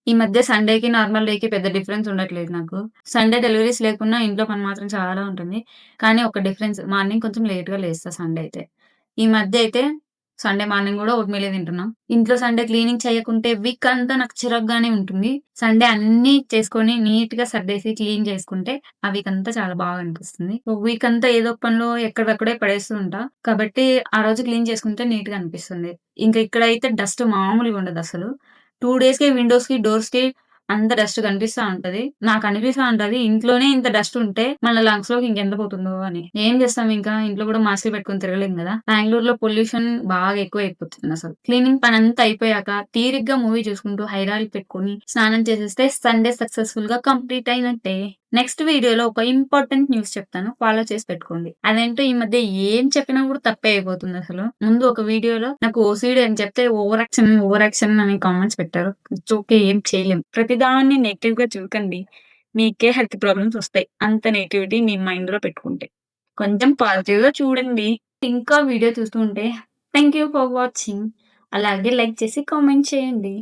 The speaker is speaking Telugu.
ఈ మధ్య సండేకి, నార్మల్ డేకి పెద్ద డిఫరెన్స్ ఉండట్లేదు నాకు. సండే డెలివరీస్ లేకున్నా ఇంట్లో పని మాత్రం చాలా ఉంటుంది. కానీ ఒక డిఫరెన్స్ మార్నింగ్ కొంచెం లేట్‌గా లేస్తా సండే అయితే. ఈ మధ్య అయితే సండే మార్నింగ్ గూడా ఓట్‌మీలే తింటున్నా. ఇంట్లో సండే క్లీనింగ్ చేయకుంటే వీక్ అంతా నాకు చిరాకుగానే ఉంటుంది. సండే అన్నీ చేసుకొని నీట్‌గా సర్దేసి క్లీన్ చేసుకుంటే ఆ వీక్ అంతా చాలా బాగా అనిపిస్తుంది. సో, వీక్ అంతా ఏదో ఒక పనిలో ఎక్కడివక్కడే పడేస్తూ ఉంటా. కాబట్టి ఆ రోజు క్లీన్ చేసుకుంటే నీట్‌గా అనిపిస్తుంది. ఇంక ఇక్కడైతే డస్ట్ మామూలుగా ఉండదసలు. 2 డేస్‌కి విండోస్‌కి, డోర్స్‌కి అంత డస్ట్ కనిపిస్తా ఉంటది. నాకనిపిస్తా ఉంటది ఇంట్లోనే ఇంత డస్ట్ ఉంటే మన లంగ్స్‌లోకి ఇంకెంత పోతుందో అని. ఏం చేస్తాం ఇంకా ఇంట్లో కూడా మాస్కులు పెట్టుకొని తిరగలేం గదా! బెంగుళూరులో పొల్యూషన్ బాగా ఎక్కువైపోతుందసలు. క్లీనింగ్ పనంతా అయిపోయాక తీరిగ్గా మూవీ చూసుకుంటూ హైరాలు పెట్టుకొని స్నానం చేసేస్తే సండే సక్సెస్‌ఫుల్‌గా కంప్లీట్ అయినట్టే. నెక్స్ట్ వీడియోలో ఒక ఇంపార్టెంట్ న్యూస్ చెప్తాను. ఫాలో చేసి పెట్టుకోండి. అదేంటో ఈ మధ్య ఏం చెప్పినా కూడా తప్పే అయిపోతుందసలు. ముందు ఒక వీడియోలో నాకు ఓసీడీ అని చెప్తే ఓవర్ యాక్షన్, ఓవర్ యాక్షన్ అని కామెంట్స్ పెట్టారు. It's okay. ఏం చేయలేం. ప్రతిదాన్ని నెగెటివ్‌గా చూడకండి. మీకే హెల్త్ ప్రాబ్లమ్స్ వస్తాయి. అంత నెగటివిటీ మీ మైండ్‌లో పెట్టుకుంటే. కొంచెం పాజిటివ్‌గా చూడండి. ఇంకా వీడియో చూస్తూ ఉంటే థాంక్ యూ ఫర్ వాచింగ్. అలాగే లైక్ చేసి కామెంట్ చేయండి.